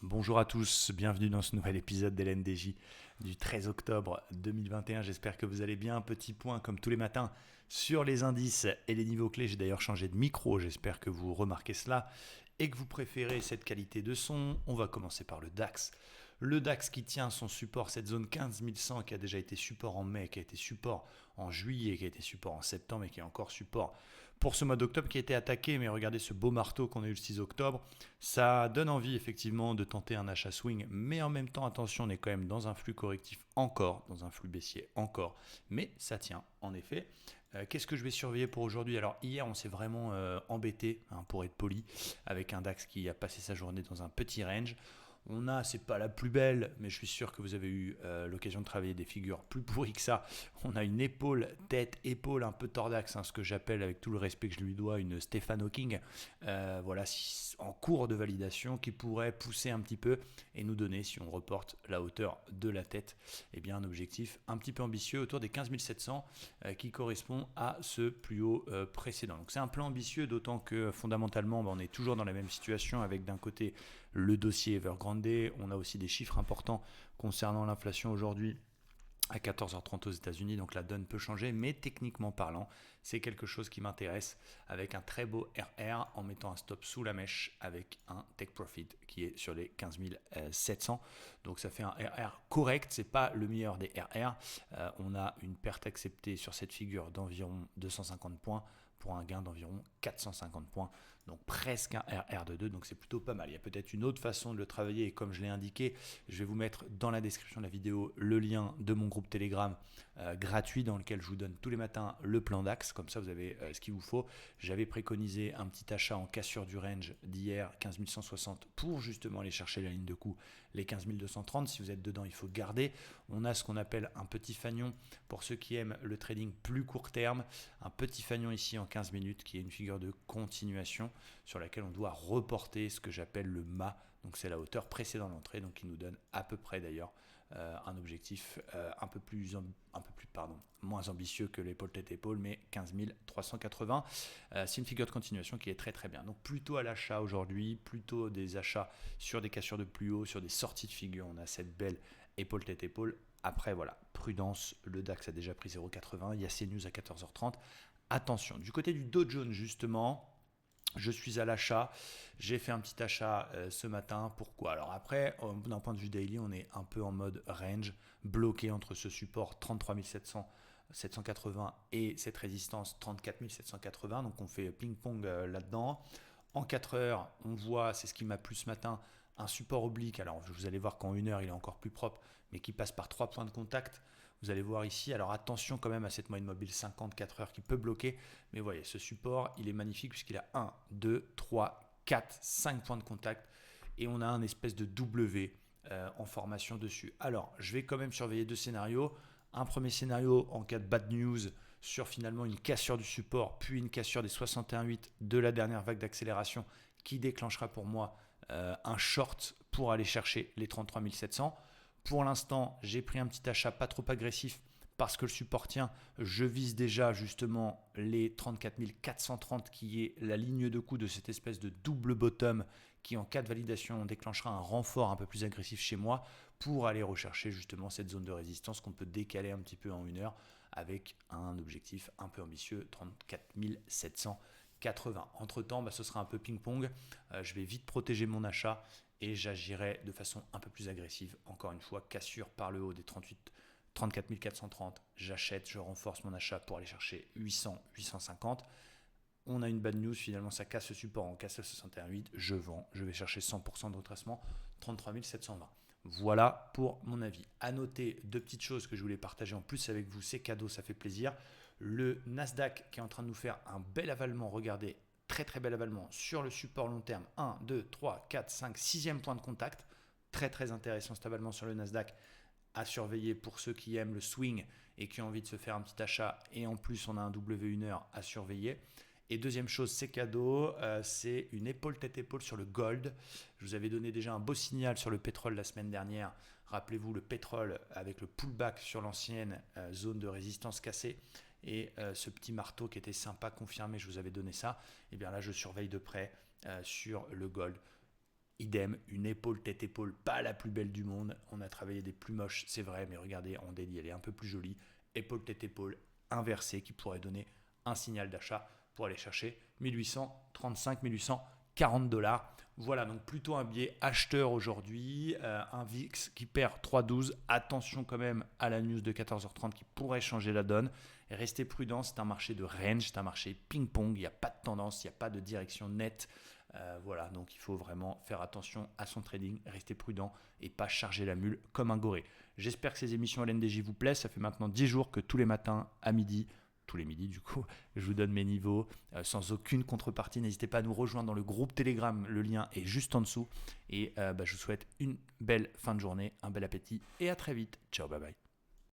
Bonjour à tous, bienvenue dans ce nouvel épisode d'LNDJ du 13 octobre 2021. J'espère que vous allez bien. Petit point comme tous les matins sur les indices et les niveaux clés. J'ai d'ailleurs changé de micro, j'espère que vous remarquez cela et que vous préférez cette qualité de son. On va commencer par le DAX. Le DAX qui tient son support, cette zone 15 100 qui a déjà été support en mai, qui a été support en juillet, qui a été support en septembre et qui est encore support pour ce mois d'octobre qui a été attaqué. Mais regardez ce beau marteau qu'on a eu le 6 octobre. Ça donne envie effectivement de tenter un achat swing, mais en même temps, attention, on est quand même dans un flux correctif encore, dans un flux baissier encore, mais ça tient en effet. Qu'est-ce que je vais surveiller pour aujourd'hui? Alors hier, on s'est vraiment embêté, pour être poli, avec un DAX qui a passé sa journée dans un petit range. C'est pas la plus belle, mais je suis sûr que vous avez eu l'occasion de travailler des figures plus pourries que ça. On a une épaule, tête, épaule un peu tordax, ce que j'appelle avec tout le respect que je lui dois une Stephen Hawking. Voilà, en cours de validation qui pourrait pousser un petit peu et nous donner, si on reporte la hauteur de la tête, un objectif un petit peu ambitieux autour des 15 700 qui correspond à ce plus haut précédent. Donc c'est un plan ambitieux, d'autant que fondamentalement, on est toujours dans la même situation avec d'un côté le dossier Evergrande. On a aussi des chiffres importants concernant l'inflation aujourd'hui à 14h30 aux États-Unis, donc la donne peut changer, mais techniquement parlant, c'est quelque chose qui m'intéresse avec un très beau RR en mettant un stop sous la mèche avec un take profit qui est sur les 15 700. Donc ça fait un RR correct, c'est pas le meilleur des RR. On a une perte acceptée sur cette figure d'environ 250 points pour un gain d'environ 450 points, donc presque un RR de 2, donc c'est plutôt pas mal. Il y a peut-être une autre façon de le travailler et comme je l'ai indiqué, je vais vous mettre dans la description de la vidéo le lien de mon groupe Telegram gratuit dans lequel je vous donne tous les matins le plan DAX, comme ça vous avez ce qu'il vous faut. J'avais préconisé un petit achat en cassure du range d'hier, 15 160, pour justement aller chercher la ligne de coup, les 15 230. Si vous êtes dedans, il faut garder. On a ce qu'on appelle un petit fanion pour ceux qui aiment le trading plus court terme, un petit fanion ici en 15 minutes qui est une figure de continuation sur laquelle on doit reporter ce que j'appelle le mât. Donc c'est la hauteur précédant l'entrée, donc qui nous donne à peu près d'ailleurs un objectif moins ambitieux que l'épaule tête épaule, mais 15 380. C'est une figure de continuation qui est très très bien. Donc plutôt à l'achat aujourd'hui, plutôt des achats sur des cassures de plus haut, sur des sorties de figure. On a cette belle épaule tête épaule. Après voilà, prudence, le DAX a déjà pris 0,80, il y a CNews à 14h30. Attention, du côté du Dow Jones justement, je suis à l'achat, j'ai fait un petit achat ce matin. Pourquoi? Alors après, d'un point de vue daily, on est un peu en mode range, bloqué entre ce support 33 780 et cette résistance 34 780. Donc on fait ping-pong là-dedans. En 4 heures, on voit, c'est ce qui m'a plu ce matin, un support oblique. Alors vous allez voir qu'en 1 heure, il est encore plus propre, mais qui passe par 3 points de contact. Vous allez voir ici, alors attention quand même à cette moyenne mobile 54 heures qui peut bloquer. Mais voyez, ce support, il est magnifique puisqu'il a 1, 2, 3, 4, 5 points de contact. Et on a un espèce de W en formation dessus. Alors, je vais quand même surveiller deux scénarios. Un premier scénario en cas de bad news sur finalement une cassure du support, puis une cassure des 61,8 de la dernière vague d'accélération qui déclenchera pour moi un short pour aller chercher les 33 700. Pour l'instant, j'ai pris un petit achat pas trop agressif parce que le support tient. Je vise déjà justement les 34 430 qui est la ligne de coup de cette espèce de double bottom qui en cas de validation déclenchera un renfort un peu plus agressif chez moi pour aller rechercher justement cette zone de résistance qu'on peut décaler un petit peu en 1 heure avec un objectif un peu ambitieux, 34 780. Entre temps, ce sera un peu ping-pong. Je vais vite protéger mon achat et j'agirai de façon un peu plus agressive. Encore une fois, cassure par le haut des 34 430, j'achète, je renforce mon achat pour aller chercher 800, 850. On a une bad news, finalement ça casse le support, on casse le 61,8, je vends, je vais chercher 100% de retracement, 33 720. Voilà pour mon avis. À noter deux petites choses que je voulais partager en plus avec vous, c'est cadeau, ça fait plaisir. Le Nasdaq qui est en train de nous faire un bel avalement, regardez, très très bel avalement sur le support long terme, 1, 2, 3, 4, 5, 6e point de contact, très très intéressant cet avalement sur le Nasdaq à surveiller pour ceux qui aiment le swing et qui ont envie de se faire un petit achat, et en plus on a un W1 à surveiller. Et deuxième chose, c'est cadeau, c'est une épaule tête-épaule sur le gold. Je vous avais donné déjà un beau signal sur le pétrole la semaine dernière. Rappelez-vous, le pétrole avec le pullback sur l'ancienne zone de résistance cassée et ce petit marteau qui était sympa, confirmé, je vous avais donné ça. Et bien là, je surveille de près sur le gold. idem, une épaule tête-épaule, pas la plus belle du monde. On a travaillé des plus moches, c'est vrai, mais regardez, en daily, elle est un peu plus jolie. Épaule tête-épaule inversée qui pourrait donner un signal d'achat pour aller chercher 1835, 1840 dollars. Voilà, donc plutôt un biais acheteur aujourd'hui, un VIX qui perd 3,12. Attention quand même à la news de 14h30 qui pourrait changer la donne. Restez prudents, c'est un marché de range, c'est un marché ping-pong, il n'y a pas de tendance, il n'y a pas de direction nette. Voilà, donc il faut vraiment faire attention à son trading, rester prudent et pas charger la mule comme un goré. J'espère que ces émissions LNDJ vous plaisent. Ça fait maintenant 10 jours que tous les matins à midi, tous les midis du coup, je vous donne mes niveaux sans aucune contrepartie. N'hésitez pas à nous rejoindre dans le groupe Telegram, le lien est juste en dessous. Et je vous souhaite une belle fin de journée, un bel appétit et à très vite. Ciao, bye bye.